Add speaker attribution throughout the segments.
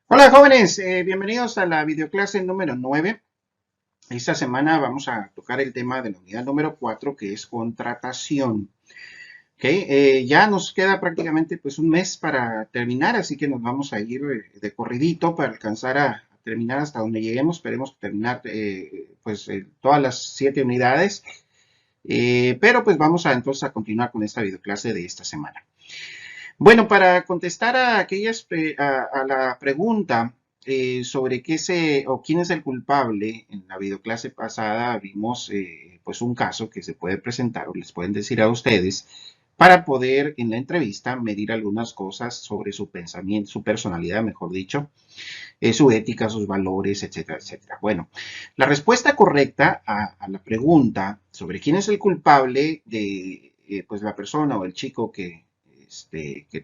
Speaker 1: Hola jóvenes, bienvenidos a la videoclase número 9. Esta semana vamos a tocar el tema de la unidad número 4, que es contratación. ¿Ok? Ya nos queda prácticamente pues un mes para terminar, así que nos vamos a ir de corridito para alcanzar a terminar hasta donde lleguemos. Esperemos terminar todas las 7 unidades, pero pues vamos a entonces a continuar con esta videoclase de esta semana. Bueno, para contestar a a la pregunta sobre quién es el culpable, en la videoclase pasada vimos pues un caso que se puede presentar o les pueden decir a ustedes para poder en la entrevista medir algunas cosas sobre su pensamiento, su personalidad, mejor dicho, su ética, sus valores, etcétera, etcétera. Bueno, la respuesta correcta a la pregunta sobre quién es el culpable de pues la persona o el chico que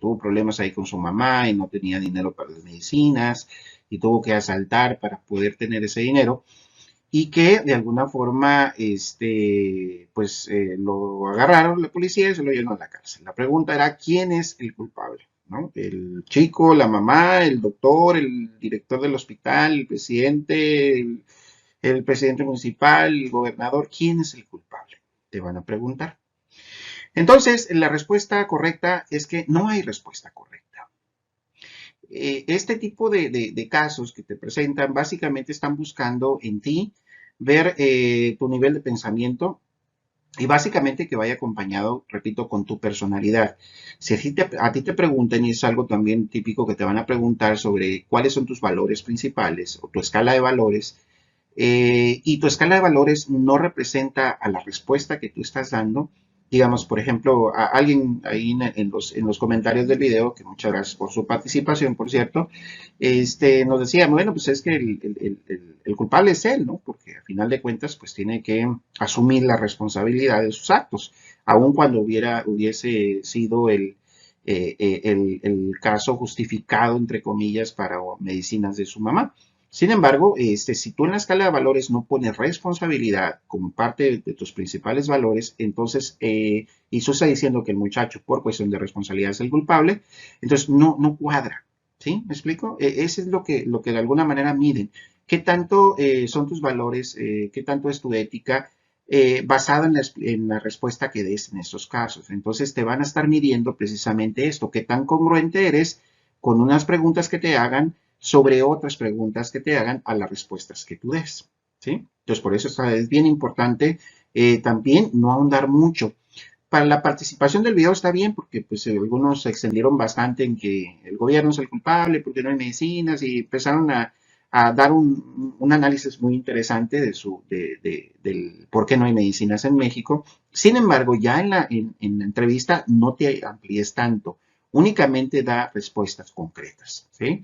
Speaker 1: tuvo problemas ahí con su mamá y no tenía dinero para las medicinas y tuvo que asaltar para poder tener ese dinero y que de alguna forma lo agarraron la policía y se lo llevaron a la cárcel. La pregunta era, ¿quién es el culpable? ¿No? El chico, la mamá, el doctor, el director del hospital, el presidente, el presidente municipal, el gobernador, ¿quién es el culpable? Te van a preguntar. Entonces, la respuesta correcta es que no hay respuesta correcta. Este tipo de casos que te presentan básicamente están buscando en ti ver tu nivel de pensamiento y básicamente que vaya acompañado, repito, con tu personalidad. Si a ti te preguntan, y es algo también típico que te van a preguntar sobre cuáles son tus valores principales o tu escala de valores, y tu escala de valores no representa a la respuesta que tú estás dando. Digamos, por ejemplo, a alguien ahí en los comentarios del video, que muchas gracias por su participación, por cierto, nos decía, bueno, pues es que el culpable es él, ¿no? Porque al final de cuentas, pues tiene que asumir la responsabilidad de sus actos, aun cuando hubiese sido el caso justificado, entre comillas, para medicinas de su mamá. Sin embargo, si tú en la escala de valores no pones responsabilidad como parte de tus principales valores, entonces, y tú estás diciendo que el muchacho por cuestión de responsabilidad es el culpable, entonces no cuadra. ¿Sí? ¿Me explico? Ese es lo que de alguna manera miden. ¿Qué tanto son tus valores? ¿Qué tanto es tu ética? Basada en la respuesta que des en estos casos. Entonces te van a estar midiendo precisamente esto, qué tan congruente eres con unas preguntas que te hagan sobre otras preguntas que te hagan a las respuestas que tú des. ¿Sí? Entonces, por eso es bien importante también no ahondar mucho. Para la participación del video está bien porque pues algunos se extendieron bastante en que el gobierno es el culpable porque no hay medicinas y empezaron a dar un análisis muy interesante del por qué no hay medicinas en México. Sin embargo, ya en la entrevista no te amplíes tanto, únicamente da respuestas concretas. ¿Sí?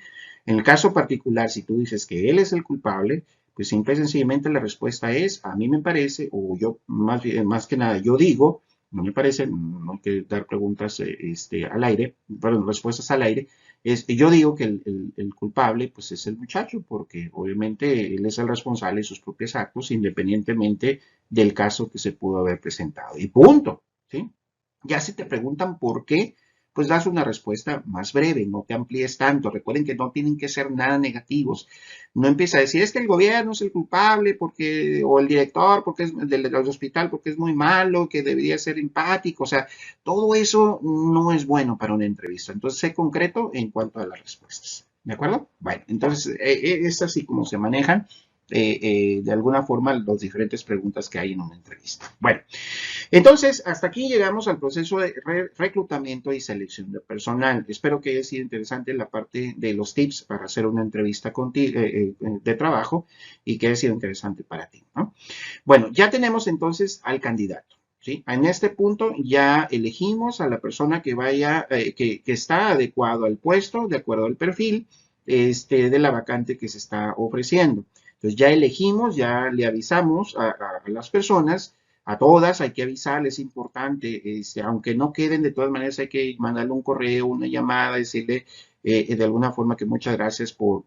Speaker 1: En el caso particular, si tú dices que él es el culpable, pues simple y sencillamente la respuesta es, a mí me parece, o yo más que nada, yo digo, no me parece, no hay que dar preguntas al aire, perdón, respuestas al aire. Yo digo que el culpable pues es el muchacho, porque obviamente él es el responsable de sus propios actos, independientemente del caso que se pudo haber presentado. Y punto. ¿Sí? Ya si te preguntan por qué, pues das una respuesta más breve, no te amplíes tanto. Recuerden que no tienen que ser nada negativos. No empieza a decir, es que el gobierno es el culpable porque, o el director porque es del hospital porque es muy malo, que debería ser empático. O sea, todo eso no es bueno para una entrevista. Entonces, sé concreto en cuanto a las respuestas. ¿De acuerdo? Bueno, entonces, es así como se manejan de alguna forma las diferentes preguntas que hay en una entrevista. Bueno, entonces, hasta aquí llegamos al proceso de reclutamiento y selección de personal. Espero que haya sido interesante la parte de los tips para hacer una entrevista contigo, de trabajo y que haya sido interesante para ti, ¿no? Bueno, ya tenemos entonces al candidato. ¿Sí? En este punto ya elegimos a la persona que vaya, que está adecuado al puesto, de acuerdo al perfil de la vacante que se está ofreciendo. Entonces ya elegimos, ya le avisamos a las personas, a todas hay que avisarles, es importante, aunque no queden, de todas maneras hay que mandarle un correo, una llamada, decirle de alguna forma que muchas gracias por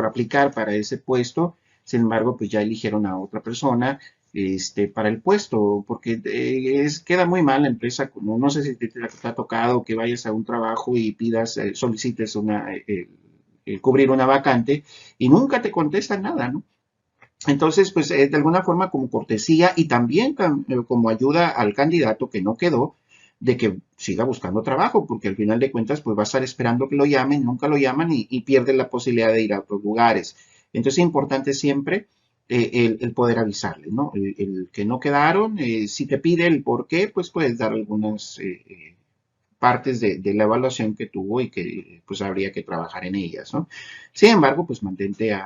Speaker 1: aplicar para ese puesto. Sin embargo, pues ya eligieron a otra persona para el puesto, porque queda muy mal la empresa, no sé si te ha tocado que vayas a un trabajo y pidas, solicites cubrir una vacante y nunca te contestan nada, ¿no? Entonces, pues de alguna forma como cortesía y también como ayuda al candidato que no quedó, de que siga buscando trabajo, porque al final de cuentas, pues va a estar esperando que lo llamen, nunca lo llaman y pierde la posibilidad de ir a otros lugares. Entonces es importante siempre el poder avisarle, ¿no? El que no quedaron, si te pide el por qué, pues puedes dar algunas partes de la evaluación que tuvo y que pues habría que trabajar en ellas, ¿no? Sin embargo, pues mantente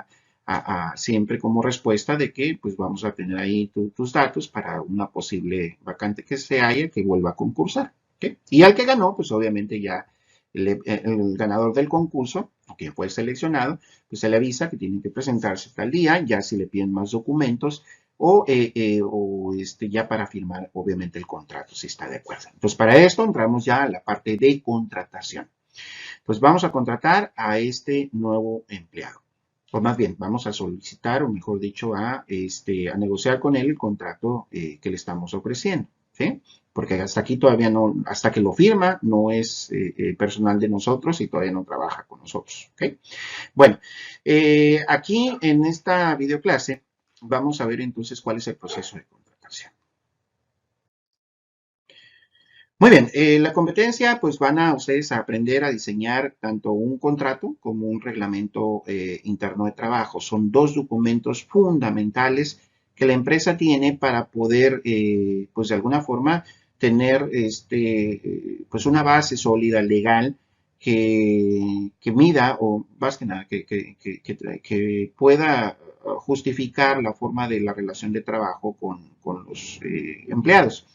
Speaker 1: siempre como respuesta de que pues vamos a tener ahí tus datos para una posible vacante que se haya que vuelva a concursar. ¿Okay? Y al que ganó, pues obviamente ya el ganador del concurso, o quien fue seleccionado, pues se le avisa que tiene que presentarse tal día, ya si le piden más documentos, o ya para firmar obviamente el contrato, si está de acuerdo. Entonces, para esto entramos ya a la parte de contratación. Pues vamos a contratar a este nuevo empleado. O más bien, vamos a solicitar, o mejor dicho, a negociar con él el contrato que le estamos ofreciendo. ¿Sí? Porque hasta aquí todavía no, hasta que lo firma, no es personal de nosotros y todavía no trabaja con nosotros. ¿Okay? Bueno, aquí en esta videoclase vamos a ver entonces cuál es el proceso de contratación. Muy bien, la competencia, pues van a ustedes a aprender a diseñar tanto un contrato como un reglamento interno de trabajo. Son dos documentos fundamentales que la empresa tiene para poder, pues de alguna forma, tener pues una base sólida legal que mida, o más que nada, que pueda justificar la forma de la relación de trabajo con los empleados.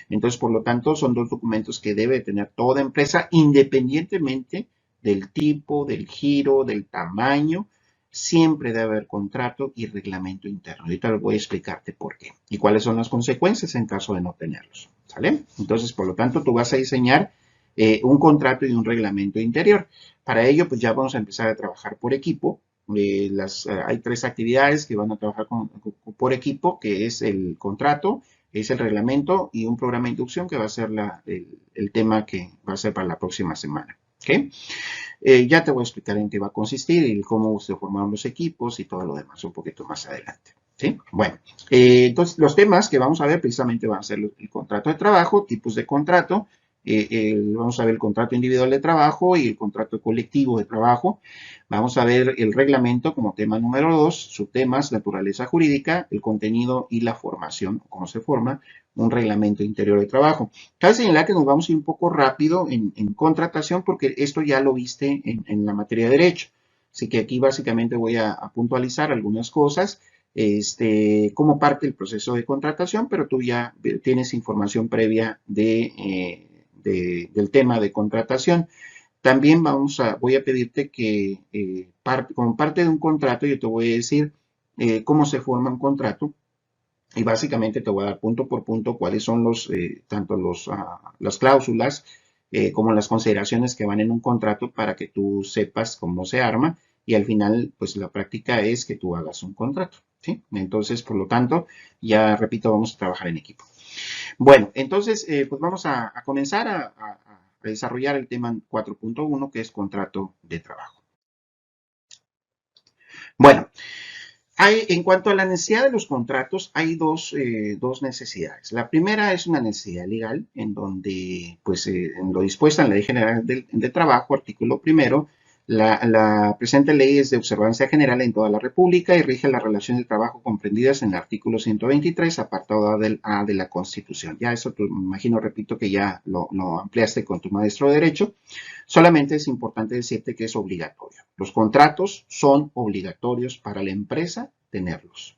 Speaker 1: Entonces, por lo tanto, son dos documentos que debe tener toda empresa, independientemente del tipo, del giro, del tamaño. Siempre debe haber contrato y reglamento interno. Ahorita voy a explicarte por qué y cuáles son las consecuencias en caso de no tenerlos. ¿Sale? Entonces, por lo tanto, tú vas a diseñar un contrato y un reglamento interior. Para ello, pues ya vamos a empezar a trabajar por equipo. Hay tres actividades que van a trabajar por equipo, que es el contrato, es el reglamento y un programa de inducción que va a ser el tema que va a ser para la próxima semana. ¿Okay? Ya te voy a explicar en qué va a consistir y cómo se formaron los equipos y todo lo demás un poquito más adelante. ¿Sí? Bueno, entonces los temas que vamos a ver precisamente van a ser el contrato de trabajo, tipos de contrato, vamos a ver el contrato individual de trabajo y el contrato colectivo de trabajo. Vamos a ver el reglamento como tema número 2, subtemas, naturaleza jurídica, el contenido y la formación, cómo se forma un reglamento interior de trabajo. Cabe señalar que nos vamos a ir un poco rápido en contratación porque esto ya lo viste en la materia de derecho. Así que aquí básicamente voy a puntualizar algunas cosas como parte del proceso de contratación, pero tú ya tienes información previa del tema de contratación. También voy a pedirte que como parte de un contrato yo te voy a decir cómo se forma un contrato y básicamente te voy a dar punto por punto cuáles son tanto las cláusulas como las consideraciones que van en un contrato para que tú sepas cómo se arma y al final pues la práctica es que tú hagas un contrato. ¿Sí? Entonces, por lo tanto, ya repito, vamos a trabajar en equipo. Bueno, entonces, pues vamos a comenzar a desarrollar el tema 4.1, que es contrato de trabajo. Bueno, en cuanto a la necesidad de los contratos, hay dos necesidades. La primera es una necesidad legal, en donde, pues, en lo dispuesto en la Ley General de Trabajo, artículo primero, la presente ley es de observancia general en toda la República y rige las relaciones de trabajo comprendidas en el artículo 123, apartado A de la Constitución. Ya eso, me imagino, repito, que ya lo ampliaste con tu maestro de Derecho. Solamente es importante decirte que es obligatorio. Los contratos son obligatorios para la empresa tenerlos.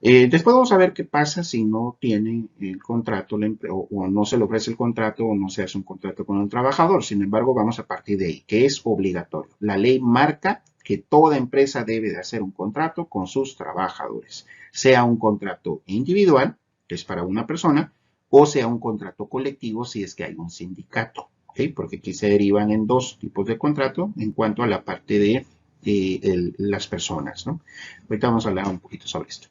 Speaker 1: Después vamos a ver qué pasa si no tiene el contrato o no se le ofrece el contrato o no se hace un contrato con el trabajador. Sin embargo, vamos a partir de ahí, que es obligatorio. La ley marca que toda empresa debe de hacer un contrato con sus trabajadores, sea un contrato individual, que es para una persona, o sea un contrato colectivo si es que hay un sindicato. ¿Okay? Porque aquí se derivan en dos tipos de contrato en cuanto a la parte de las personas, ¿no? Ahorita vamos a hablar un poquito sobre esto.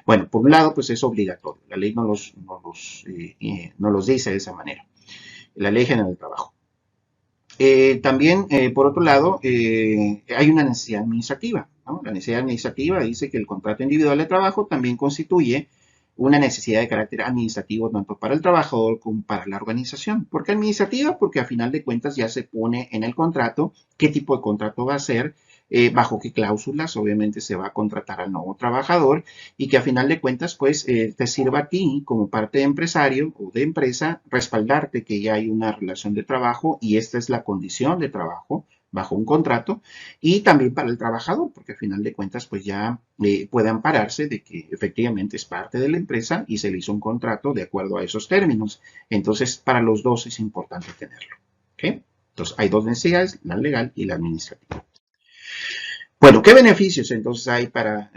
Speaker 1: Bueno, por un lado, pues es obligatorio. La ley no los dice de esa manera. La Ley General del Trabajo. También, por otro lado, hay una necesidad administrativa, ¿no? La necesidad administrativa dice que el contrato individual de trabajo también constituye una necesidad de carácter administrativo tanto para el trabajador como para la organización. ¿Por qué administrativa? Porque a final de cuentas ya se pone en el contrato qué tipo de contrato va a ser, bajo qué cláusulas obviamente se va a contratar al nuevo trabajador y que a final de cuentas pues te sirva a ti como parte de empresario o de empresa respaldarte que ya hay una relación de trabajo y esta es la condición de trabajo bajo un contrato y también para el trabajador porque a final de cuentas pues ya puede ampararse de que efectivamente es parte de la empresa y se le hizo un contrato de acuerdo a esos términos. Entonces para los dos es importante tenerlo. ¿Okay? Entonces hay dos necesidades, la legal y la administrativa. Bueno, ¿qué beneficios entonces hay para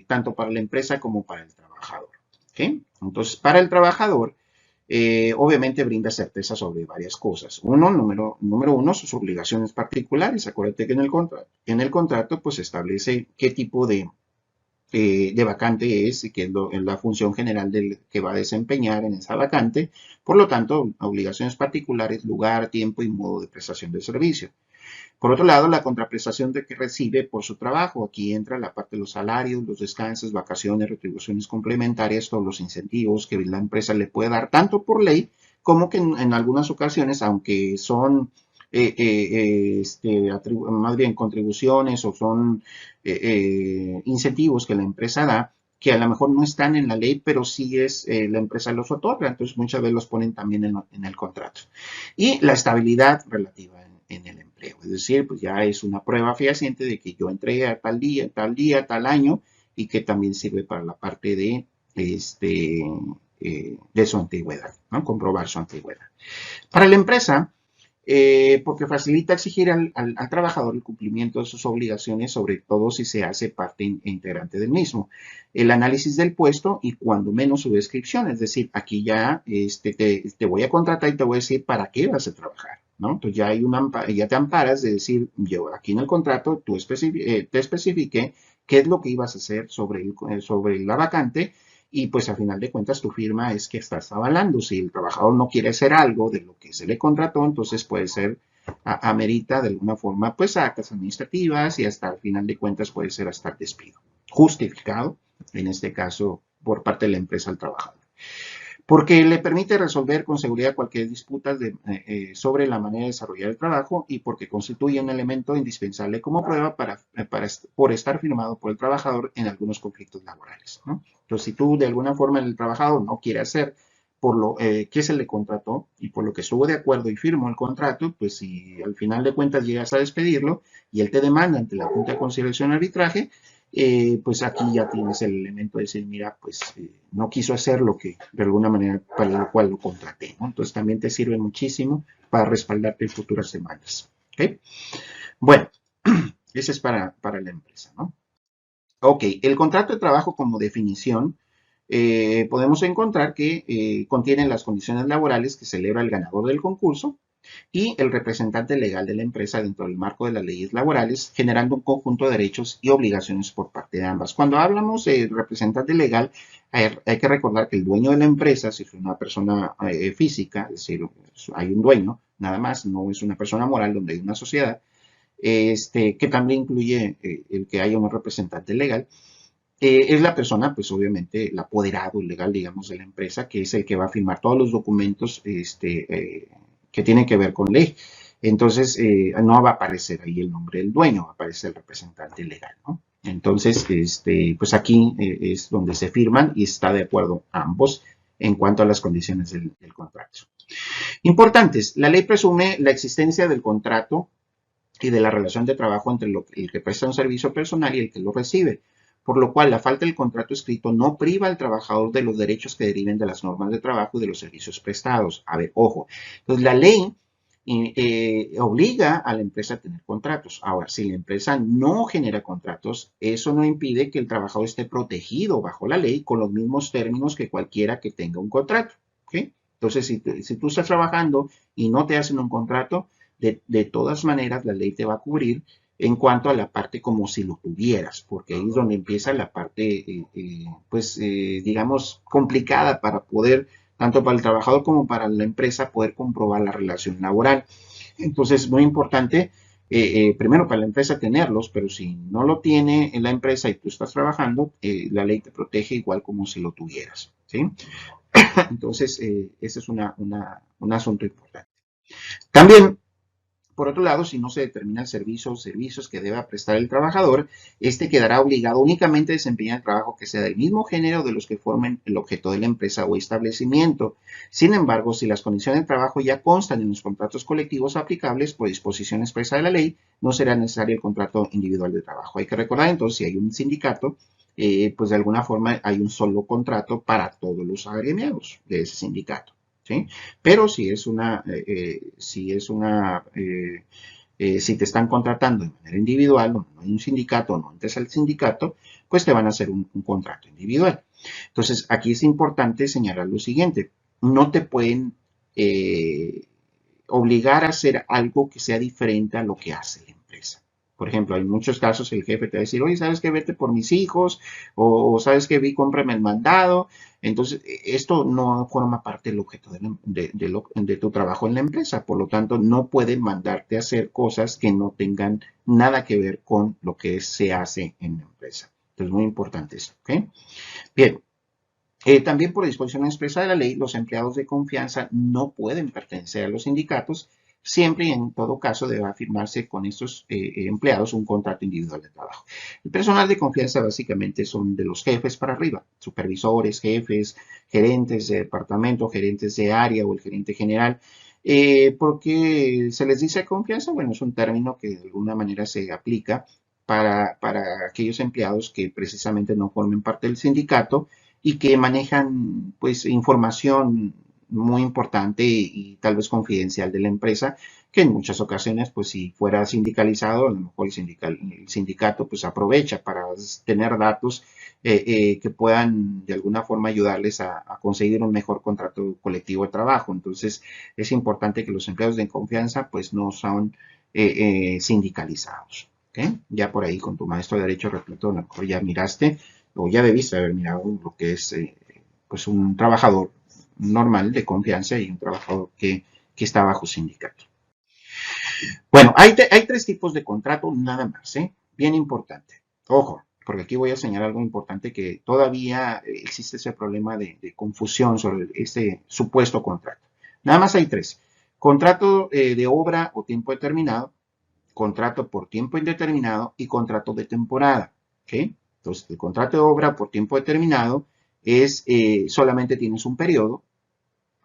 Speaker 1: tanto para la empresa como para el trabajador? ¿Okay? Entonces, para el trabajador, obviamente brinda certeza sobre varias cosas. Número uno, sus obligaciones particulares. Acuérdate que en el contrato pues establece qué tipo de vacante es y qué es la función general que va a desempeñar en esa vacante. Por lo tanto, obligaciones particulares, lugar, tiempo y modo de prestación de servicio. Por otro lado, la contraprestación de que recibe por su trabajo. Aquí entra la parte de los salarios, los descansos, vacaciones, retribuciones complementarias, todos los incentivos que la empresa le puede dar, tanto por ley como que en algunas ocasiones, aunque son más bien contribuciones o son incentivos que la empresa da, que a lo mejor no están en la ley, pero sí es la empresa los otorga, entonces muchas veces los ponen también en el contrato. Y la estabilidad relativa en el empleo. Es decir, pues ya es una prueba fehaciente de que yo entré a día, tal año, y que también sirve para la parte de su antigüedad, ¿no? Comprobar su antigüedad. Para la empresa, porque facilita exigir al trabajador el cumplimiento de sus obligaciones, sobre todo si se hace parte integrante del mismo. El análisis del puesto y cuando menos su descripción, es decir, aquí ya te voy a contratar y te voy a decir para qué vas a trabajar. ¿No? Entonces ya te amparas de decir, yo aquí en el contrato te especifiqué qué es lo que ibas a hacer sobre la vacante y pues a final de cuentas tu firma es que estás avalando. Si el trabajador no quiere hacer algo de lo que se le contrató, entonces puede ser amerita de alguna forma pues actas administrativas y hasta al final de cuentas puede ser hasta el despido. Justificado, en este caso, por parte de la empresa al trabajador porque le permite resolver con seguridad cualquier disputa sobre la manera de desarrollar el trabajo y porque constituye un elemento indispensable como prueba por estar firmado por el trabajador en algunos conflictos laborales. ¿No? Entonces, si tú de alguna forma el trabajador no quiere hacer por lo que se le contrató y por lo que estuvo de acuerdo y firmó el contrato, pues si al final de cuentas llegas a despedirlo y él te demanda ante la Junta de Conciliación y Arbitraje, pues aquí ya tienes el elemento de decir, mira, pues no quiso hacer lo que de alguna manera para lo cual lo contraté, ¿no? Entonces también te sirve muchísimo para respaldarte en futuras semanas. ¿Okay? Bueno, ese es para la empresa, ¿no? Ok, el contrato de trabajo como definición, podemos encontrar que contiene las condiciones laborales que celebra el ganador del concurso, y el representante legal de la empresa dentro del marco de las leyes laborales, generando un conjunto de derechos y obligaciones por parte de ambas. Cuando hablamos de representante legal, hay que recordar que el dueño de la empresa, si es una persona física, es decir, hay un dueño, nada más, no es una persona moral donde hay una sociedad, que también incluye el que haya un representante legal, es la persona, pues obviamente, el apoderado legal, digamos, de la empresa, que es el que va a firmar todos los documentos que tienen que ver con ley. Entonces, no va a aparecer ahí el nombre del dueño, va a aparecer el representante legal, ¿no? Entonces, pues aquí es donde se firman y está de acuerdo ambos en cuanto a las condiciones del contrato. Importantes, la ley presume la existencia del contrato y de la relación de trabajo entre el que presta un servicio personal y el que lo recibe, por lo cual la falta del contrato escrito no priva al trabajador de los derechos que deriven de las normas de trabajo y de los servicios prestados. A ver, ojo, entonces la ley obliga a la empresa a tener contratos. Ahora, si la empresa no genera contratos, eso no impide que el trabajador esté protegido bajo la ley con los mismos términos que cualquiera que tenga un contrato. ¿Okay? Entonces, si tú estás trabajando y no te hacen un contrato, de todas maneras la ley te va a cubrir en cuanto a la parte como si lo tuvieras, porque ahí es donde empieza la parte, pues, digamos, complicada para poder, tanto para el trabajador como para la empresa, poder comprobar la relación laboral. Entonces, muy importante, primero para la empresa tenerlos, pero si no lo tiene en la empresa y tú estás trabajando, la ley te protege igual como si lo tuvieras, ¿sí? Entonces, ese es un asunto importante. También, por otro lado, si no se determina el servicio o servicios que deba prestar el trabajador, este quedará obligado únicamente a desempeñar el trabajo que sea del mismo género de los que formen el objeto de la empresa o establecimiento. Sin embargo, si las condiciones de trabajo ya constan en los contratos colectivos aplicables por disposición expresa de la ley, no será necesario el contrato individual de trabajo. Hay que recordar entonces, si hay un sindicato, pues de alguna forma hay un solo contrato para todos los agremiados de ese sindicato. ¿Sí? Pero si te están contratando de manera individual, no hay un sindicato, no entres al sindicato, pues te van a hacer un contrato individual. Entonces, aquí es importante señalar lo siguiente, no te pueden obligar a hacer algo que sea diferente a lo que hace la empresa. Por ejemplo, hay muchos casos el jefe te va a decir, oye, ¿sabes qué? Vete por mis hijos, o ¿sabes qué? Cómprame el mandado. Entonces, esto no forma parte del objeto de tu trabajo en la empresa. Por lo tanto, no pueden mandarte a hacer cosas que no tengan nada que ver con lo que se hace en la empresa. Entonces, muy importante eso. ¿Ok? Bien, también por disposición expresa de la ley, los empleados de confianza no pueden pertenecer a los sindicatos, siempre y en todo caso debe firmarse con estos empleados un contrato individual de trabajo. El personal de confianza básicamente son de los jefes para arriba, supervisores, jefes, gerentes de departamento, gerentes de área o el gerente general. ¿Por qué se les dice confianza? Bueno, es un término que de alguna manera se aplica para aquellos empleados que precisamente no formen parte del sindicato y que manejan pues información muy importante y tal vez confidencial de la empresa, que en muchas ocasiones, pues si fuera sindicalizado, a lo mejor el sindicato pues aprovecha para tener datos que puedan de alguna forma ayudarles a conseguir un mejor contrato colectivo de trabajo. Entonces, es importante que los empleados de confianza pues no son sindicalizados. ¿Okay? Ya por ahí con tu maestro de Derecho, repito, a lo mejor ya miraste o ya debiste haber mirado lo que es pues un trabajador normal de confianza y un trabajador que está bajo sindicato. Bueno, hay tres tipos de contrato nada más, ¿eh? Bien importante. Ojo, porque aquí voy a señalar algo importante que todavía existe ese problema de confusión sobre este supuesto contrato. Nada más hay tres. Contrato de obra o tiempo determinado, contrato por tiempo indeterminado y contrato de temporada. ¿Okay? Entonces, el contrato de obra por tiempo determinado es solamente tienes un periodo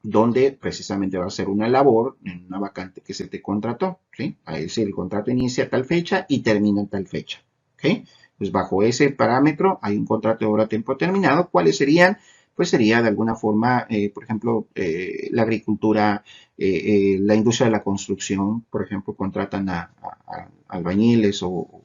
Speaker 1: donde precisamente va a ser una labor en una vacante que se te contrató. ¿Sí? Es decir, el contrato inicia a tal fecha y termina a tal fecha. ¿Okay? Pues bajo ese parámetro hay un contrato de obra a tiempo determinado. ¿Cuáles serían? Pues sería de alguna forma, por ejemplo, la agricultura, la industria de la construcción, por ejemplo, contratan a albañiles o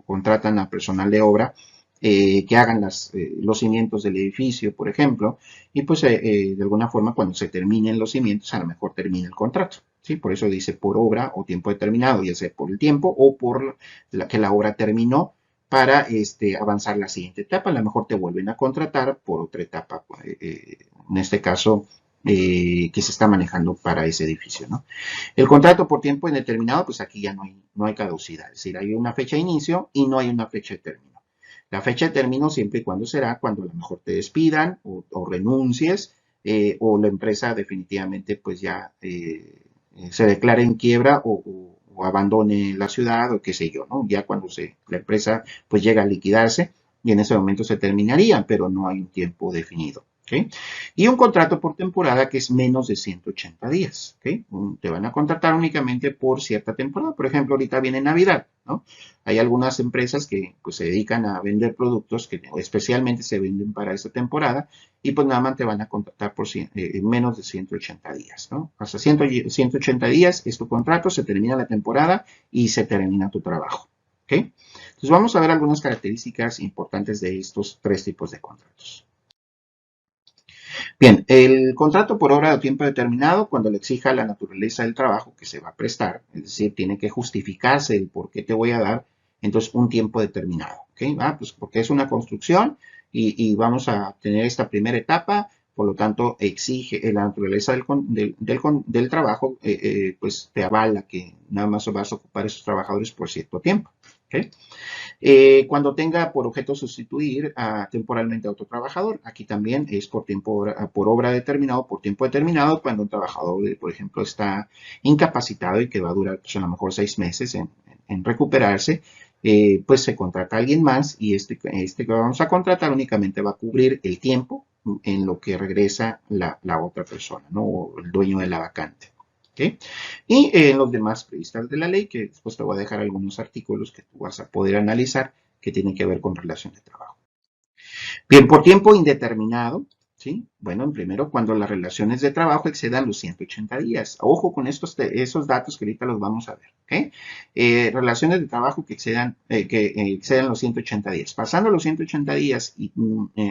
Speaker 1: contratan a personal de obra que hagan los cimientos del edificio, por ejemplo, y pues de alguna forma cuando se terminen los cimientos a lo mejor termina el contrato. ¿Sí? Por eso dice por obra o tiempo determinado, ya sea por el tiempo o por que la obra terminó para avanzar la siguiente etapa. A lo mejor te vuelven a contratar por otra etapa, en este caso, que se está manejando para ese edificio. ¿No? El contrato por tiempo indeterminado, pues aquí ya no hay caducidad, es decir, hay una fecha de inicio y no hay una fecha de término. La fecha de término siempre y cuando será cuando a lo mejor te despidan o renuncies o la empresa definitivamente pues ya se declare en quiebra o abandone la ciudad o qué sé yo, ¿no? Ya cuando la empresa pues llega a liquidarse y en ese momento se terminaría, pero no hay un tiempo definido. ¿Okay? Y un contrato por temporada que es menos de 180 días. ¿Okay? Te van a contratar únicamente por cierta temporada. Por ejemplo, ahorita viene Navidad, ¿no? Hay algunas empresas que pues, se dedican a vender productos que especialmente se venden para esta temporada y pues nada más te van a contratar por menos de 180 días, ¿no? Hasta 180 días es tu contrato, se termina la temporada y se termina tu trabajo. ¿Ok? Entonces vamos a ver algunas características importantes de estos tres tipos de contratos. Bien, el contrato por obra de tiempo determinado, cuando le exija la naturaleza del trabajo que se va a prestar, es decir, tiene que justificarse el por qué te voy a dar, entonces, un tiempo determinado. ¿Ok? Pues porque es una construcción y vamos a tener esta primera etapa por lo tanto exige la naturaleza del trabajo, pues te avala que nada más vas a ocupar esos trabajadores por cierto tiempo. ¿Ok? Cuando tenga por objeto sustituir temporalmente a otro trabajador, aquí también es por tiempo, por obra determinado, por tiempo determinado, cuando un trabajador, por ejemplo, está incapacitado y que va a durar pues, a lo mejor 6 meses en recuperarse, pues se contrata a alguien más y este que vamos a contratar únicamente va a cubrir el tiempo en lo que regresa la otra persona, ¿no? O el dueño de la vacante. ¿Okay? Y los demás previstas de la ley, que después te voy a dejar algunos artículos que tú vas a poder analizar que tienen que ver con relación de trabajo. Bien, por tiempo indeterminado, ¿sí? Bueno, primero, cuando las relaciones de trabajo excedan los 180 días. Ojo con esos datos que ahorita los vamos a ver, ¿ok? Relaciones de trabajo que excedan los 180 días. Pasando los 180 días,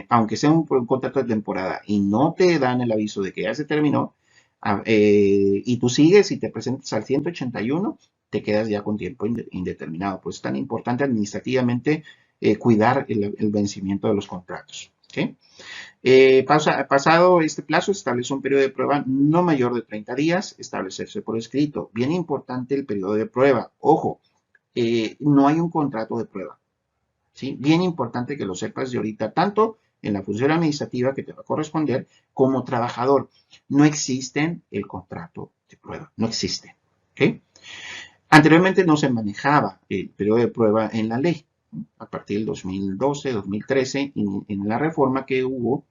Speaker 1: aunque sea un contrato de temporada y no te dan el aviso de que ya se terminó, y tú sigues y te presentas al 181, te quedas ya con tiempo indeterminado. Pues es tan importante administrativamente cuidar el vencimiento de los contratos. ¿Okay? Pasado este plazo, se establece un periodo de prueba no mayor de 30 días, establecerse por escrito. Bien importante el periodo de prueba. Ojo, no hay un contrato de prueba. ¿Sí? Bien importante que lo sepas de ahorita, tanto en la función administrativa que te va a corresponder, como trabajador. No existen el contrato de prueba, no existe. ¿Okay? Anteriormente no se manejaba el periodo de prueba en la ley. A partir del 2012, 2013, en la reforma que hubo,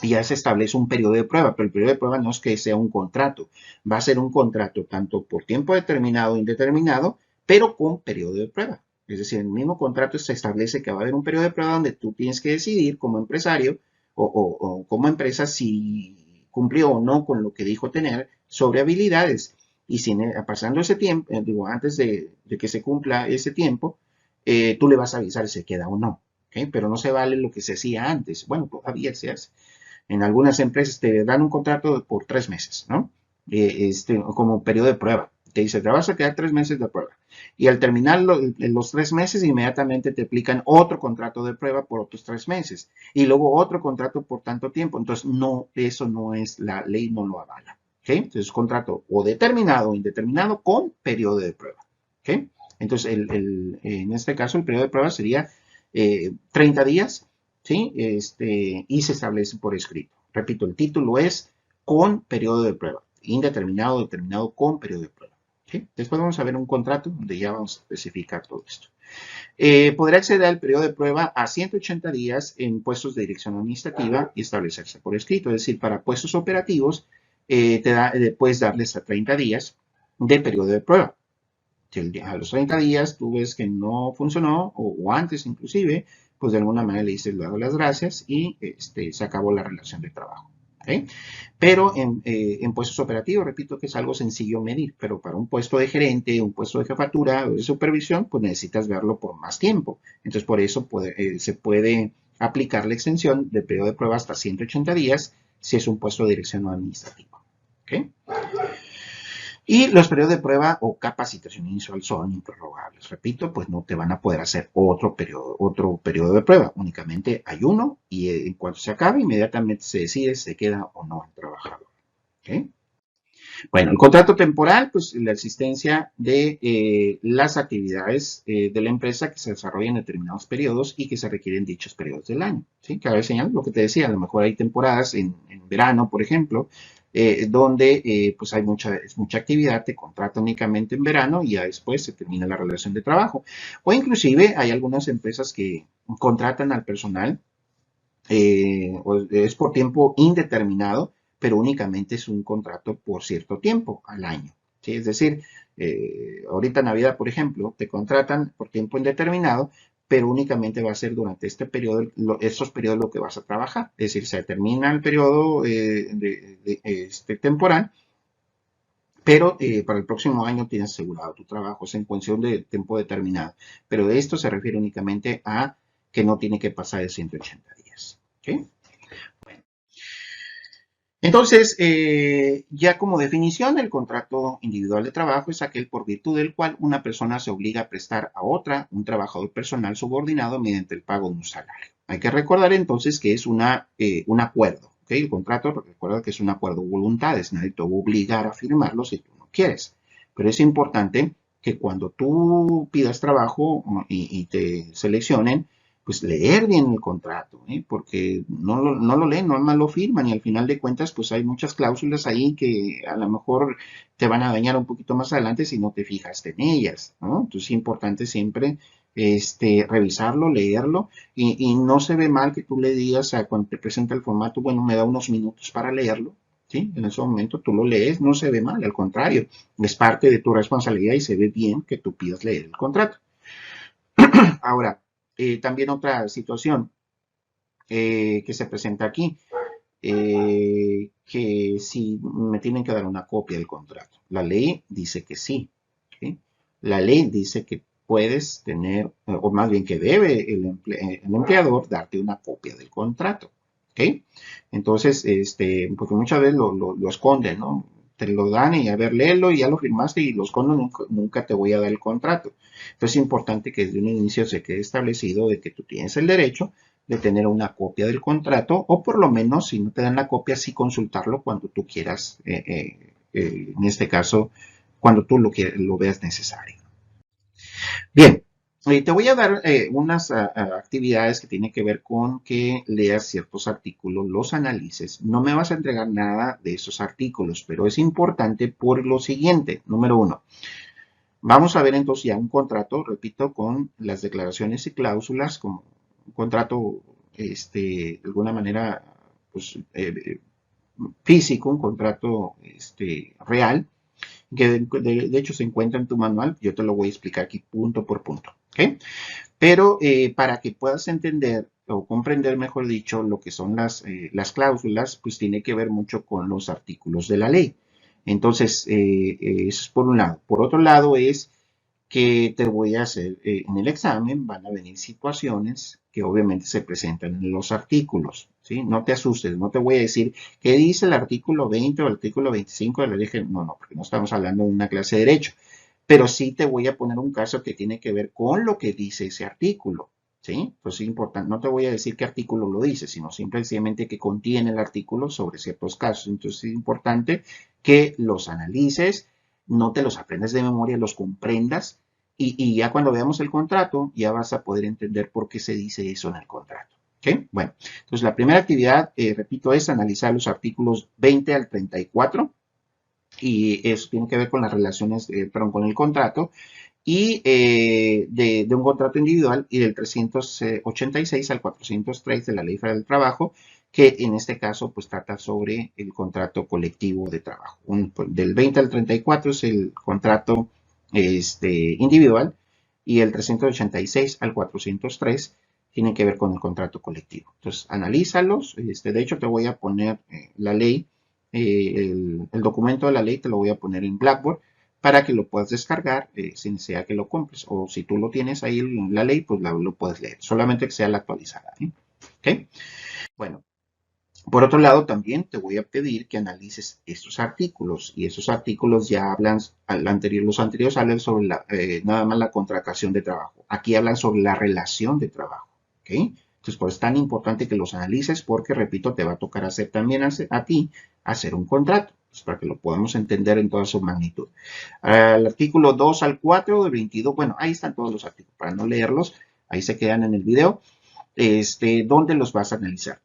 Speaker 1: ya se establece un periodo de prueba, pero el periodo de prueba no es que sea un contrato, va a ser un contrato tanto por tiempo determinado o indeterminado, pero con periodo de prueba. Es decir, en el mismo contrato se establece que va a haber un periodo de prueba donde tú tienes que decidir como empresario o como empresa si cumplió o no con lo que dijo tener sobre habilidades. Y si pasando ese tiempo, digo, antes de que se cumpla ese tiempo, tú le vas a avisar si se queda o no. ¿Okay? Pero no se vale lo que se hacía antes. Bueno, todavía se hace. En algunas empresas te dan un contrato por 3 meses, ¿no? Como periodo de prueba. Te dice, te vas a quedar 3 meses de prueba. Y al terminar los 3 meses, inmediatamente te aplican otro contrato de prueba por otros 3 meses. Y luego otro contrato por tanto tiempo. Entonces, no, eso no es, la ley no lo avala. ¿Okay? Entonces, contrato o determinado o indeterminado con periodo de prueba. ¿Okay? Entonces, en este caso, el periodo de prueba sería 30 días, ¿sí? Y se establece por escrito. Repito, el título es con periodo de prueba, indeterminado, determinado con periodo de prueba. ¿Sí? Después vamos a ver un contrato donde ya vamos a especificar todo esto. Podrá acceder al periodo de prueba a 180 días en puestos de dirección administrativa y establecerse por escrito. Es decir, para puestos operativos, puedes darles a 30 días de periodo de prueba. Si a los 30 días tú ves que no funcionó, o antes inclusive, pues de alguna manera le dices, le doy las gracias y se acabó la relación de trabajo. ¿Okay? Pero en puestos operativos, repito que es algo sencillo medir, pero para un puesto de gerente, un puesto de jefatura o de supervisión, pues necesitas verlo por más tiempo. Entonces, por eso se puede aplicar la extensión de periodo de prueba hasta 180 días si es un puesto de dirección administrativa. ¿Okay? Y los periodos de prueba o capacitación inicial son improrrogables. Repito, pues no te van a poder hacer otro periodo de prueba. Únicamente hay uno y en cuanto se acabe, inmediatamente se decide si se queda o no el trabajador. ¿Okay? Bueno, el contrato temporal, pues la existencia de las actividades de la empresa que se desarrollan en determinados periodos y que se requieren dichos periodos del año. ¿Sí? Cabe señalar lo que te decía, a lo mejor hay temporadas en verano, por ejemplo, donde pues hay mucha actividad, te contratan únicamente en verano y ya después se termina la relación de trabajo. O inclusive hay algunas empresas que contratan al personal, es por tiempo indeterminado, pero únicamente es un contrato por cierto tiempo al año. ¿Sí? Es decir, ahorita en Navidad, por ejemplo, te contratan por tiempo indeterminado, pero únicamente va a ser durante este periodo, estos periodos lo que vas a trabajar. Es decir, se termina el periodo temporal, pero para el próximo año tienes asegurado tu trabajo, es en función de tiempo determinado. Pero esto se refiere únicamente a que no tiene que pasar de 180 días. ¿Okay? Entonces, ya como definición, el contrato individual de trabajo es aquel por virtud del cual una persona se obliga a prestar a otra un trabajador personal subordinado mediante el pago de un salario. Hay que recordar entonces que es un acuerdo, ¿ok? El contrato, recuerda que es un acuerdo de voluntades, nadie te va a obligar a firmarlo si tú no quieres. Pero es importante que cuando tú pidas trabajo y te seleccionen, pues leer bien el contrato, ¿eh? Porque no lo leen, no más lo firman y al final de cuentas pues hay muchas cláusulas ahí que a lo mejor te van a dañar un poquito más adelante si no te fijaste en ellas, ¿no? Entonces es importante siempre revisarlo, leerlo y no se ve mal que tú le digas a cuando te presenta el formato, bueno, me da unos minutos para leerlo, ¿sí? En ese momento tú lo lees, no se ve mal, al contrario, es parte de tu responsabilidad y se ve bien que tú pidas leer el contrato. Ahora, también otra situación que se presenta aquí, que si me tienen que dar una copia del contrato. La ley dice que sí. ¿Sí? La ley dice que puedes tener, o más bien que debe el empleador darte una copia del contrato. ¿Ok? Entonces, porque muchas veces lo esconden, ¿no? Te lo dan y a ver, léelo y ya lo firmaste y lo escondo, nunca te voy a dar el contrato. Entonces es importante que desde un inicio se quede establecido de que tú tienes el derecho de tener una copia del contrato o por lo menos si no te dan la copia sí consultarlo cuando tú quieras, en este caso cuando tú lo veas necesario. Bien, te voy a dar unas actividades que tienen que ver con que leas ciertos artículos, los analices. No me vas a entregar nada de esos artículos, pero es importante por lo siguiente. Número uno, vamos a ver entonces ya un contrato, repito, con las declaraciones y cláusulas, como un contrato, de alguna manera, pues, físico, un contrato, real, que de hecho se encuentra en tu manual. Yo te lo voy a explicar aquí punto por punto, ¿ok? Pero para que puedas entender o comprender, mejor dicho, lo que son las cláusulas, pues tiene que ver mucho con los artículos de la ley. Entonces, eso es por un lado. Por otro lado es que te voy a hacer en el examen, van a venir situaciones que obviamente se presentan en los artículos, ¿sí? No te asustes, no te voy a decir qué dice el artículo 20 o el artículo 25 de la ley, no, porque no estamos hablando de una clase de derecho, pero sí te voy a poner un caso que tiene que ver con lo que dice ese artículo, ¿sí? Entonces es importante, no te voy a decir qué artículo lo dice, sino simplemente que contiene el artículo sobre ciertos casos. Entonces es importante que los analices, no te los aprendas de memoria, los comprendas y ya cuando veamos el contrato ya vas a poder entender por qué se dice eso en el contrato. ¿Ok? Bueno, entonces la primera actividad, repito, es analizar los artículos 20 al 34 y eso tiene que ver con las relaciones, perdón, con el contrato y de un contrato individual y del 386 al 403 de la Ley Federal del Trabajo, que en este caso pues trata sobre el contrato colectivo de trabajo. Del 20 al 34 es el contrato individual y el 386 al 403 tienen que ver con el contrato colectivo. Entonces, analízalos. De hecho, te voy a poner la ley, el documento de la ley te lo voy a poner en Blackboard para que lo puedas descargar sin necesidad que lo compres. O si tú lo tienes ahí en la ley, pues lo puedes leer. Solamente que sea la actualizada. ¿Eh? ¿Okay? Bueno, por otro lado, también te voy a pedir que analices estos artículos. Y esos artículos ya hablan, los anteriores hablan sobre nada más la contratación de trabajo. Aquí hablan sobre la relación de trabajo. ¿Ok? Entonces, por eso es tan importante que los analices porque, repito, te va a tocar hacer también a ti hacer un contrato, pues, para que lo podamos entender en toda su magnitud. El artículo 2 al 4 de 22, bueno, ahí están todos los artículos, para no leerlos, ahí se quedan en el video, ¿dónde los vas a analizar?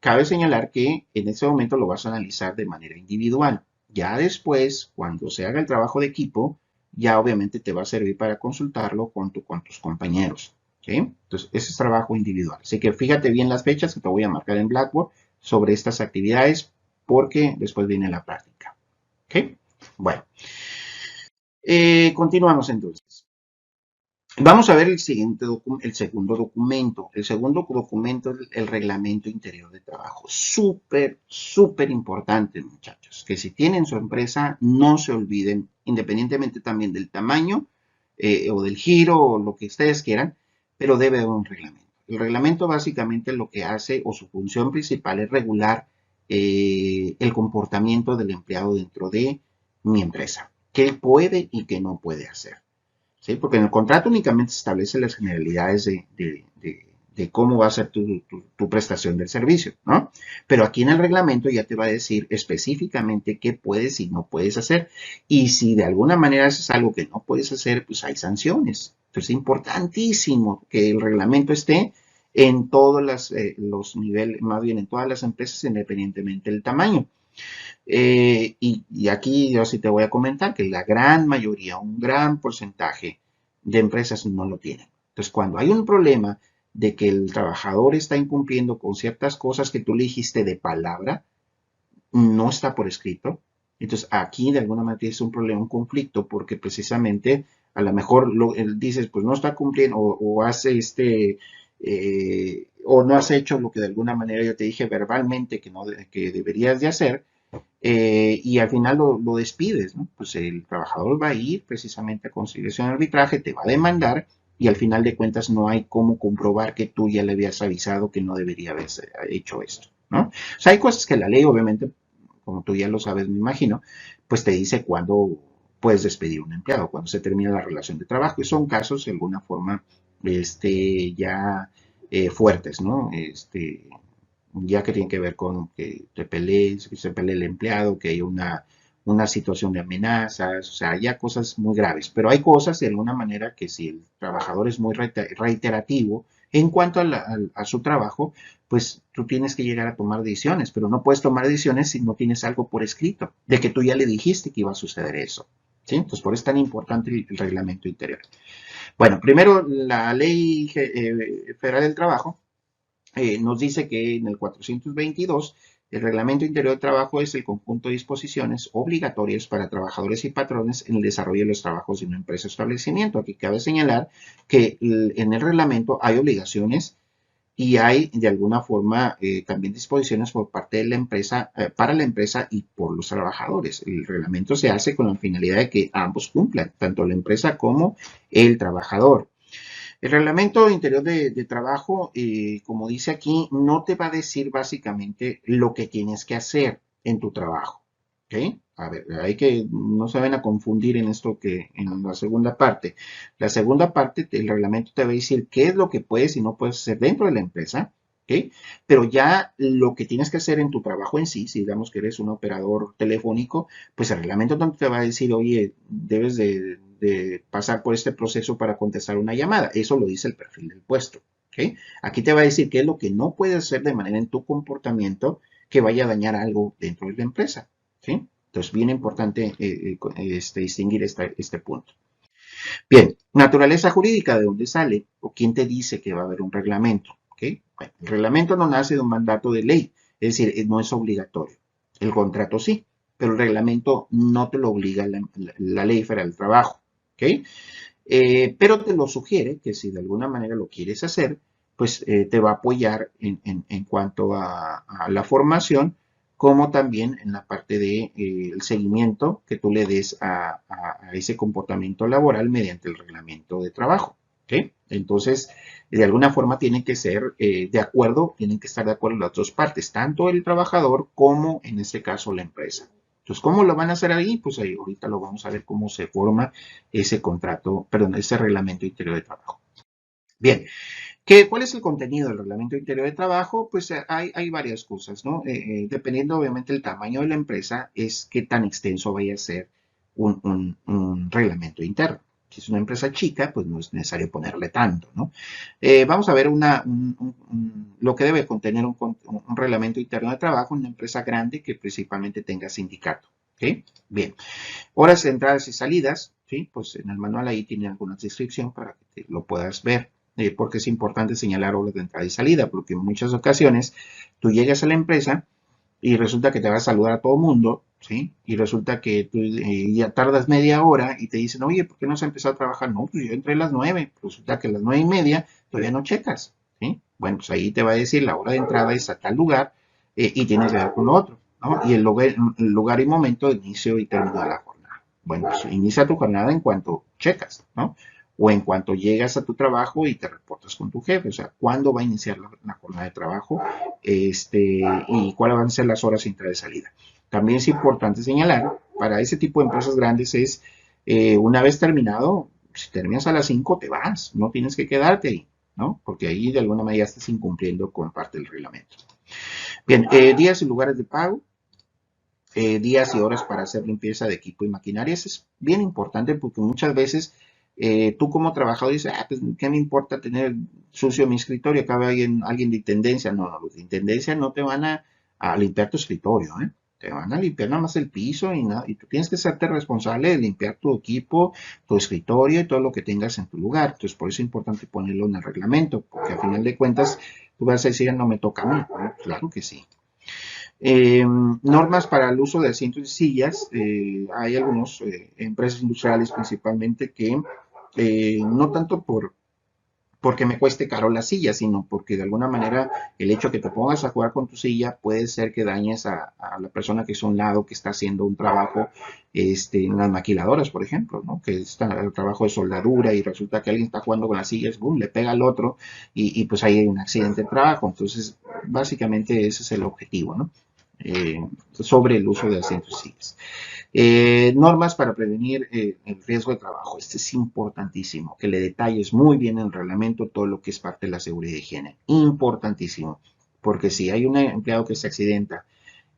Speaker 1: Cabe señalar que en ese momento lo vas a analizar de manera individual. Ya después, cuando se haga el trabajo de equipo, ya obviamente te va a servir para consultarlo con tus compañeros. ¿Sí? Entonces, ese es trabajo individual. Así que fíjate bien las fechas que te voy a marcar en Blackboard sobre estas actividades porque después viene la práctica. ¿Ok? Bueno, continuamos entonces. Vamos a ver el segundo documento. El segundo documento es el reglamento interior de trabajo. Súper importante, muchachos. Que si tienen su empresa, no se olviden, independientemente también del tamaño o del giro o lo que ustedes quieran, pero debe haber un reglamento. El reglamento básicamente lo que hace o su función principal es regular el comportamiento del empleado dentro de mi empresa. ¿Qué puede y qué no puede hacer? ¿Sí? Porque en el contrato únicamente se establecen las generalidades de de cómo va a ser tu prestación del servicio, ¿no? Pero aquí en el reglamento ya te va a decir específicamente qué puedes y no puedes hacer. Y si de alguna manera haces algo que no puedes hacer, pues hay sanciones. Entonces es importantísimo que el reglamento esté en todos los niveles, más bien en todas las empresas, independientemente del tamaño. Y aquí yo sí te voy a comentar que la gran mayoría, un gran porcentaje de empresas no lo tienen. Entonces, cuando hay un problema de que el trabajador está incumpliendo con ciertas cosas que tú le dijiste de palabra, no está por escrito. Entonces, aquí de alguna manera es un problema, un conflicto, porque precisamente a lo mejor dices, pues no está cumpliendo o hace o no has hecho lo que de alguna manera yo te dije verbalmente que, no, que deberías de hacer, y al final lo despides, ¿no? Pues el trabajador va a ir precisamente a conciliación y arbitraje, te va a demandar y al final de cuentas no hay cómo comprobar que tú ya le habías avisado que no debería haber hecho esto, ¿no? O sea, hay cosas que la ley, obviamente, como tú ya lo sabes, me imagino, pues te dice cuándo puedes despedir a un empleado, cuando se termina la relación de trabajo, y son casos de alguna forma ya fuertes, ¿no? Ya que tiene que ver con que te pelees, que se pelee el empleado, que hay una situación de amenazas, o sea, ya cosas muy graves. Pero hay cosas de alguna manera que si el trabajador es muy reiterativo en cuanto a su trabajo, pues tú tienes que llegar a tomar decisiones, pero no puedes tomar decisiones si no tienes algo por escrito, de que tú ya le dijiste que iba a suceder eso. ¿Sí? Entonces, por eso es tan importante el reglamento interior. Bueno, primero, la ley federal del trabajo nos dice que en el 422 el Reglamento Interior de Trabajo es el conjunto de disposiciones obligatorias para trabajadores y patrones en el desarrollo de los trabajos de una empresa o establecimiento. Aquí cabe señalar que en el reglamento hay obligaciones y hay de alguna forma también disposiciones por parte de la empresa, para la empresa y por los trabajadores. El reglamento se hace con la finalidad de que ambos cumplan, tanto la empresa como el trabajador. El reglamento interior de trabajo, como dice aquí, no te va a decir básicamente lo que tienes que hacer en tu trabajo. ¿Ok? A ver, hay que no se van a confundir en esto que en la segunda parte. La segunda parte, el reglamento te va a decir qué es lo que puedes y no puedes hacer dentro de la empresa. ¿Ok? Pero ya lo que tienes que hacer en tu trabajo en sí, si digamos que eres un operador telefónico, pues el reglamento no te va a decir, oye, debes de pasar por este proceso para contestar una llamada. Eso lo dice el perfil del puesto. ¿Okay? Aquí te va a decir qué es lo que no puedes hacer de manera en tu comportamiento que vaya a dañar algo dentro de la empresa. ¿Sí? Entonces, bien importante distinguir este punto. Bien, naturaleza jurídica, ¿de dónde sale? ¿O quién te dice que va a haber un reglamento? ¿Okay? Bueno, el reglamento no nace de un mandato de ley, es decir, no es obligatorio. El contrato sí, pero el reglamento no te lo obliga la ley federal del trabajo. ¿Okay? Pero te lo sugiere que si de alguna manera lo quieres hacer, pues te va a apoyar en cuanto a la formación, como también en la parte de el seguimiento que tú le des a ese comportamiento laboral mediante el reglamento de trabajo. ¿Okay? Entonces, de alguna forma tienen que ser de acuerdo, tienen que estar de acuerdo las dos partes, tanto el trabajador como en este caso la empresa. Entonces, ¿cómo lo van a hacer ahí? Pues ahí ahorita lo vamos a ver cómo se forma ese contrato, perdón, ese reglamento interior de trabajo. Bien, ¿cuál es el contenido del reglamento interior de trabajo? Pues hay varias cosas, ¿no? Dependiendo obviamente del tamaño de la empresa, es qué tan extenso vaya a ser un reglamento interno. Si es una empresa chica, pues no es necesario ponerle tanto, ¿no? Vamos a ver lo que debe contener un reglamento interno de trabajo en una empresa grande que principalmente tenga sindicato. ¿Ok? Bien. Horas de entradas y salidas, ¿sí? Pues en el manual ahí tiene alguna descripción para que lo puedas ver, porque es importante señalar horas de entrada y salida, porque en muchas ocasiones tú llegas a la empresa y resulta que te vas a saludar a todo el mundo, ¿sí? Y resulta que tú ya tardas media hora y te dicen, oye, ¿por qué no se ha empezado a trabajar? No, pues yo entré a las 9, resulta que a las 9:30 todavía no checas, ¿sí? Bueno, pues ahí te va a decir la hora de entrada es a tal lugar y tienes que ver con lo otro, ¿no? Y el lugar y momento de inicio y término de la jornada. Bueno, pues inicia tu jornada en cuanto checas, ¿no? O en cuanto llegas a tu trabajo y te reportas con tu jefe, o sea, ¿cuándo va a iniciar la jornada de trabajo? Y cuáles van a ser las horas de entrada y salida. También es importante señalar, para ese tipo de empresas grandes una vez terminado, si terminas a las 5 te vas, no tienes que quedarte ahí. ¿no? Porque ahí de alguna manera estás incumpliendo con parte del reglamento. Bien, días y lugares de pago, días y horas para hacer limpieza de equipo y maquinaria. Eso es bien importante porque muchas veces tú como trabajador dices, pues, ¿qué me importa tener sucio mi escritorio? Acá hay alguien de intendencia. No, no, los de intendencia no te van a limpiar tu escritorio, ¿eh? Te van a limpiar nada más el piso y, nada, y tú tienes que serte responsable de limpiar tu equipo, tu escritorio y todo lo que tengas en tu lugar. Entonces, por eso es importante ponerlo en el reglamento, porque al final de cuentas tú vas a decir, no me toca a mí. Bueno, claro que sí. Normas para el uso de asientos y sillas. Hay algunas empresas industriales principalmente que no tanto porque me cueste caro la silla, sino porque de alguna manera el hecho de que te pongas a jugar con tu silla puede ser que dañes a la persona que es a un lado, que está haciendo un trabajo en las maquiladoras, por ejemplo, ¿no? Que está el trabajo de soldadura y resulta que alguien está jugando con las sillas, boom, le pega al otro pues ahí hay un accidente de trabajo. Entonces, básicamente ese es el objetivo, ¿no? Sobre el uso de asientos y sillas. Normas para prevenir el riesgo de trabajo. Este es importantísimo, que le detalles muy bien en el reglamento todo lo que es parte de la seguridad y higiene. Importantísimo, porque si hay un empleado que se accidenta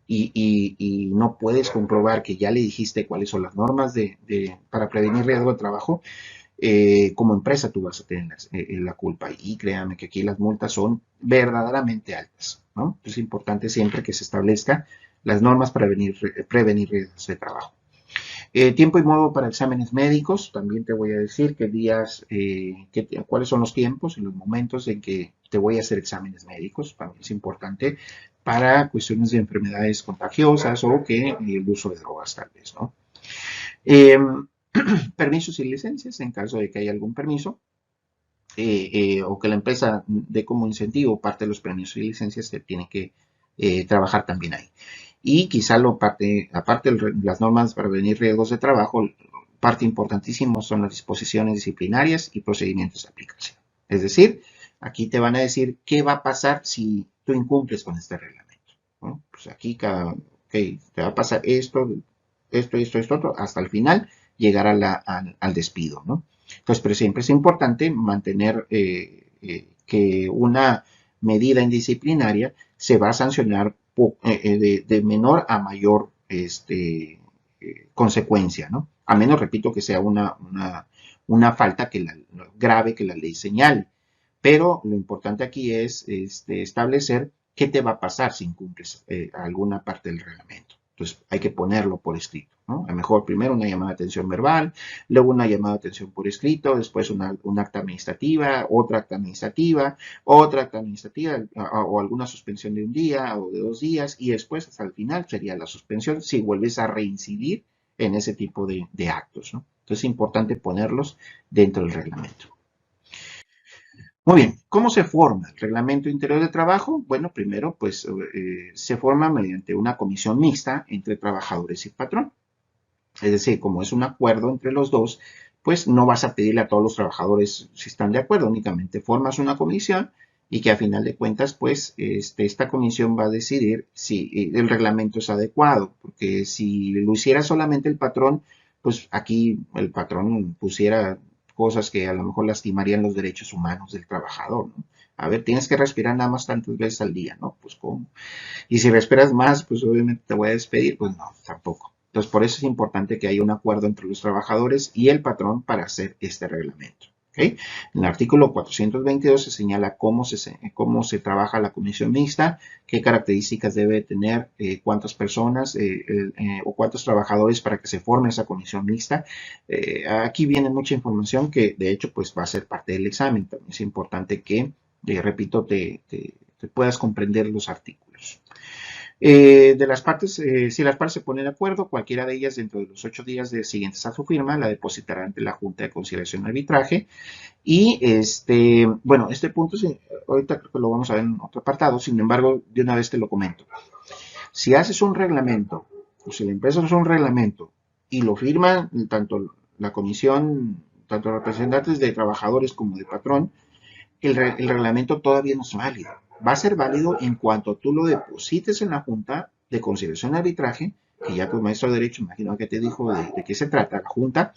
Speaker 1: y no puedes comprobar que ya le dijiste cuáles son las normas para prevenir riesgo de trabajo, como empresa tú vas a tener la culpa. Y créanme que aquí las multas son verdaderamente altas, ¿no? Es importante siempre que se establezca las normas para prevenir riesgos de trabajo. Tiempo y modo para exámenes médicos. También te voy a decir qué días, cuáles son los tiempos y los momentos en que te voy a hacer exámenes médicos. También es importante para cuestiones de enfermedades contagiosas o que el uso de drogas tal vez, ¿no? Eh, permisos y licencias en caso de que haya algún permiso. O que la empresa dé como incentivo parte de los permisos y licencias, se tiene que trabajar también ahí. Y quizá aparte de las normas para prevenir riesgos de trabajo, parte importantísima son las disposiciones disciplinarias y procedimientos de aplicación. Es decir, aquí te van a decir qué va a pasar si tú incumples con este reglamento, ¿no? Pues aquí te va a pasar esto, otro, hasta el final llegar al despido, ¿no? Entonces, pero siempre es importante mantener que una medida indisciplinaria se va a sancionar de menor a mayor consecuencia, ¿no? A menos, repito, que sea una falta grave que la ley señale. Pero lo importante aquí es establecer qué te va a pasar si incumples alguna parte del reglamento. Entonces hay que ponerlo por escrito, ¿no? A lo mejor primero una llamada de atención verbal, luego una llamada de atención por escrito, después una acta administrativa, otra acta administrativa, otra acta administrativa o alguna suspensión de un día o de 2 días y después hasta el final sería la suspensión si vuelves a reincidir en ese tipo de actos, ¿no? Entonces es importante ponerlos dentro del reglamento. Muy bien, ¿cómo se forma el reglamento interior de trabajo? Bueno, primero, pues se forma mediante una comisión mixta entre trabajadores y patrón. Es decir, como es un acuerdo entre los dos, pues no vas a pedirle a todos los trabajadores si están de acuerdo, únicamente formas una comisión y que a final de cuentas, pues esta comisión va a decidir si el reglamento es adecuado, porque si lo hiciera solamente el patrón, pues aquí el patrón pusiera cosas que a lo mejor lastimarían los derechos humanos del trabajador, ¿no? A ver, tienes que respirar nada más tantas veces al día, ¿no? Pues ¿cómo? Y si respiras más, pues obviamente te voy a despedir, pues no, tampoco. Entonces, por eso es importante que haya un acuerdo entre los trabajadores y el patrón para hacer este reglamento. ¿Okay? En el artículo 422 se señala cómo se trabaja la comisión mixta, qué características debe tener, cuántas personas o cuántos trabajadores para que se forme esa comisión mixta. Aquí viene mucha información que de hecho pues va a ser parte del examen. También es importante que, repito, te puedas comprender los artículos. De las partes, si las partes se ponen de acuerdo, cualquiera de ellas dentro de los 8 días siguientes a su firma la depositará ante la Junta de Conciliación y Arbitraje. Y bueno, este punto ahorita creo que lo vamos a ver en otro apartado, sin embargo, de una vez te lo comento. Si haces un reglamento, o si la empresa hace un reglamento y lo firman tanto la comisión, tanto representantes de trabajadores como de patrón, el reglamento todavía no es válido. Va a ser válido en cuanto tú lo deposites en la Junta de Conciliación y Arbitraje, que ya tu maestro de Derecho, imagino que te dijo de qué se trata la Junta,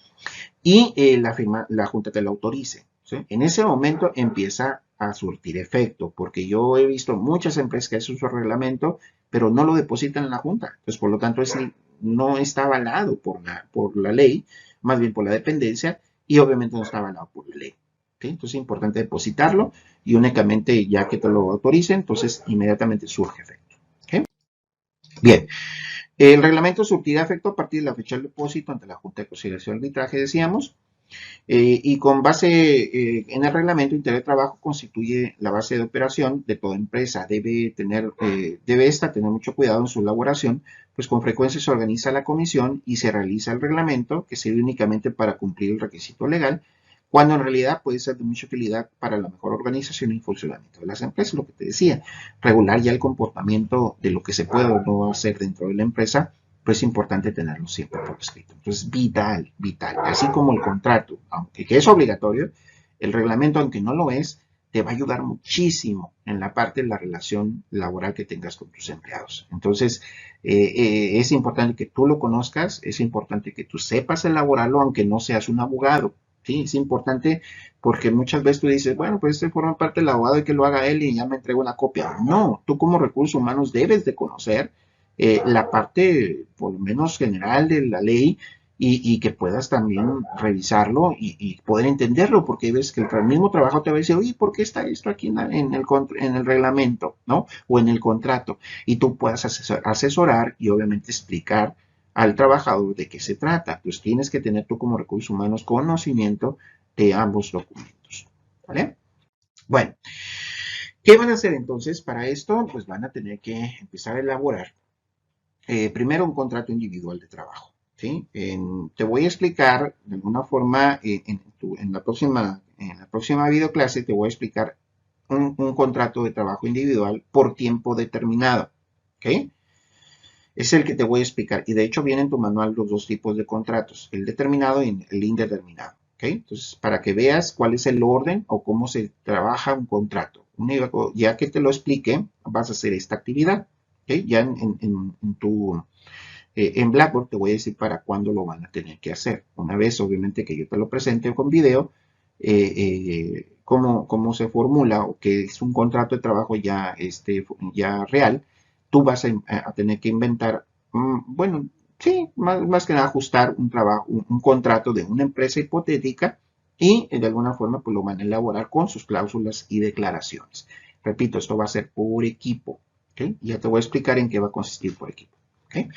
Speaker 1: y la Junta te lo autorice. ¿sí? En ese momento empieza a surtir efecto, porque yo he visto muchas empresas que hacen su reglamento, pero no lo depositan en la Junta. Entonces, por lo tanto, no está avalado por la ley, más bien por la dependencia, y obviamente no está avalado por la ley. ¿Okay? Entonces, es importante depositarlo y únicamente ya que te lo autoricen, entonces inmediatamente surge efecto. ¿Okay? Bien, el reglamento surtirá efecto a partir de la fecha del depósito ante la Junta de Conciliación y Arbitraje, decíamos, y con base en el reglamento interior de trabajo constituye la base de operación de toda empresa. Debe esta tener mucho cuidado en su elaboración, pues con frecuencia se organiza la comisión y se realiza el reglamento que sirve únicamente para cumplir el requisito legal, cuando en realidad puede ser de mucha utilidad para la mejor organización y funcionamiento de las empresas. Lo que te decía, regular ya el comportamiento de lo que se puede o no hacer dentro de la empresa, pues es importante tenerlo siempre por escrito. Entonces, vital, vital. Así como el contrato, aunque que es obligatorio, el reglamento, aunque no lo es, te va a ayudar muchísimo en la parte de la relación laboral que tengas con tus empleados. Entonces, es importante que tú lo conozcas, es importante que tú sepas elaborarlo, aunque no seas un abogado. Sí, es importante porque muchas veces tú dices, bueno, pues este forma parte del abogado y que lo haga él y ya me entrego una copia. No, tú como recursos humanos debes de conocer la parte, por lo menos general de la ley y que puedas también revisarlo y poder entenderlo, porque ves que el mismo trabajo te va a decir, oye, ¿por qué está esto aquí en el reglamento, ¿no? O en el contrato. Y tú puedas asesorar y obviamente explicar al trabajador de qué se trata. Pues tienes que tener tú como recursos humanos conocimiento de ambos documentos, ¿vale? Bueno, ¿qué van a hacer entonces para esto? Pues van a tener que empezar a elaborar primero un contrato individual de trabajo. ¿Sí? Te voy a explicar de alguna forma en la próxima videoclase te voy a explicar un contrato de trabajo individual por tiempo determinado. ¿Okay? Es el que te voy a explicar. Y de hecho viene en tu manual los dos tipos de contratos, el determinado y el indeterminado. ¿Okay? Entonces, para que veas cuál es el orden o cómo se trabaja un contrato. Ya que te lo explique, vas a hacer esta actividad. ¿Okay? Ya en Blackboard te voy a decir para cuándo lo van a tener que hacer. Una vez, obviamente, que yo te lo presente con video, cómo se formula o que es un contrato de trabajo ya real, tú vas a tener que inventar, bueno, sí, más que nada ajustar un contrato de una empresa hipotética y de alguna forma pues lo van a elaborar con sus cláusulas y declaraciones. Repito, esto va a ser por equipo. ¿Okay? Ya te voy a explicar en qué va a consistir por equipo. ¿Okay?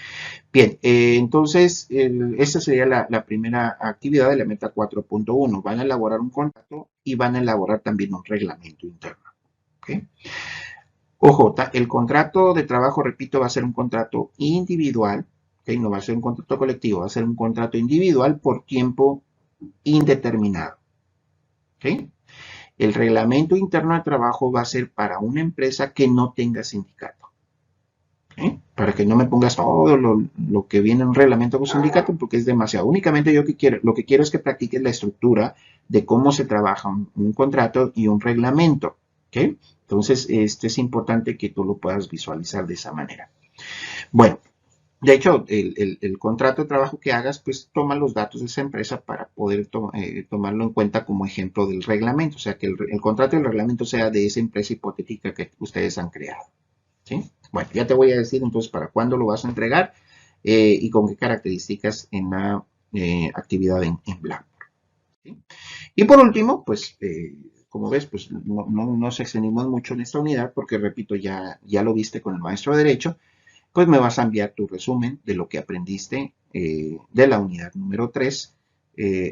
Speaker 1: Bien, entonces, esta sería la primera actividad de la meta 4.1. Van a elaborar un contrato y van a elaborar también un reglamento interno. ¿Okay? Ojo, el contrato de trabajo, repito, va a ser un contrato individual, ¿okay? No va a ser un contrato colectivo, va a ser un contrato individual por tiempo indeterminado. ¿Okay? El reglamento interno de trabajo va a ser para una empresa que no tenga sindicato. Para que no me pongas todo lo que viene en un reglamento con sindicato, porque es demasiado. Únicamente lo que quiero es que practiques la estructura de cómo se trabaja un contrato y un reglamento. ¿Okay? Entonces, es importante que tú lo puedas visualizar de esa manera. Bueno, de hecho, el contrato de trabajo que hagas, pues toma los datos de esa empresa para poder tomarlo en cuenta como ejemplo del reglamento. O sea, que el contrato y el reglamento sea de esa empresa hipotética que ustedes han creado. ¿Sí? Bueno, ya te voy a decir entonces para cuándo lo vas a entregar y con qué características en la actividad en Blackboard. ¿Sí? Y por último, pues, como ves, pues no nos extendimos mucho en esta unidad porque, repito, ya lo viste con el maestro de Derecho, pues me vas a enviar tu resumen de lo que aprendiste de la unidad número 3,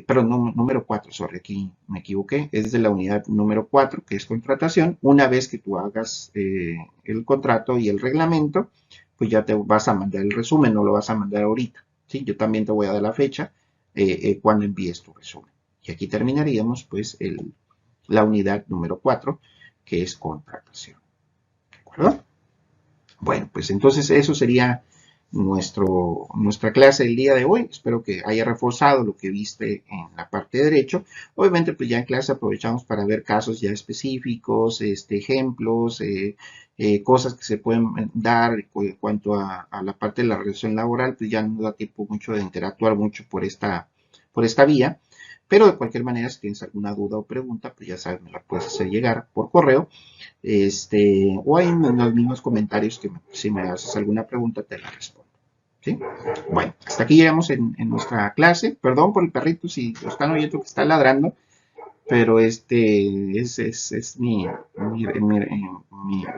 Speaker 1: perdón, número 4, sorry, aquí me equivoqué, es de la unidad número 4, que es contratación. Una vez que tú hagas el contrato y el reglamento, pues ya te vas a mandar el resumen, no lo vas a mandar ahorita, ¿sí? Yo también te voy a dar la fecha cuando envíes tu resumen. Y aquí terminaríamos, pues, la unidad número 4, que es contratación. ¿De acuerdo? Bueno, pues entonces eso sería nuestra clase del día de hoy. Espero que haya reforzado lo que viste en la parte de derecho. Obviamente, pues ya en clase aprovechamos para ver casos ya específicos, ejemplos, cosas que se pueden dar en cuanto a la parte de la relación laboral. Pues ya no da tiempo mucho de interactuar mucho por esta vía. Pero de cualquier manera, si tienes alguna duda o pregunta, pues ya sabes, me la puedes hacer llegar por correo, o ahí en los mismos comentarios que si me haces alguna pregunta, te la respondo. ¿Sí? Bueno, hasta aquí llegamos en nuestra clase. Perdón por el perrito si lo están oyendo que está ladrando, pero es mi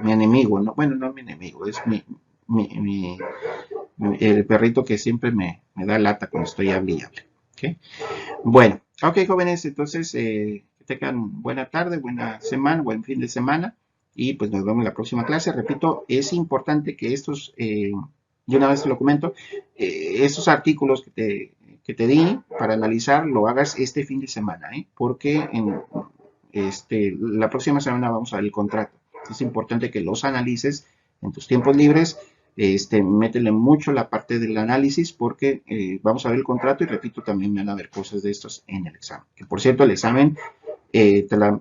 Speaker 1: enemigo, ¿no? Bueno, no es mi enemigo, es mi, mi- el perrito que siempre me da lata cuando estoy hable y hable. ¿Ok? Bueno, ok, jóvenes, entonces que tengan buena tarde, buena semana, buen fin de semana y pues nos vemos en la próxima clase. Repito, es importante que estos, de una vez te lo comento, estos artículos que te di para analizar lo hagas este fin de semana, ¿eh? Porque la próxima semana vamos a ver el contrato. Es importante que los analices en tus tiempos libres, métele mucho la parte del análisis porque vamos a ver el contrato y repito, también van a ver cosas de estos en el examen. Que por cierto, el examen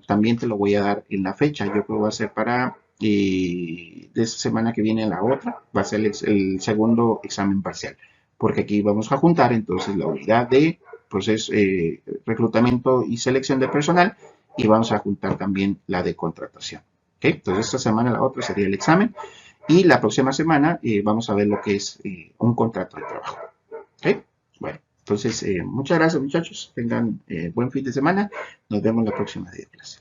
Speaker 1: también te lo voy a dar en la fecha. Yo creo que va a ser para de esta semana que viene a la otra, va a ser el segundo examen parcial. Porque aquí vamos a juntar entonces la unidad de proceso, reclutamiento y selección de personal y vamos a juntar también la de contratación. ¿Okay? Entonces esta semana la otra sería el examen y la próxima semana vamos a ver lo que es un contrato de trabajo. ¿Okay? Bueno, entonces muchas gracias muchachos, tengan buen fin de semana, nos vemos la próxima día de clase.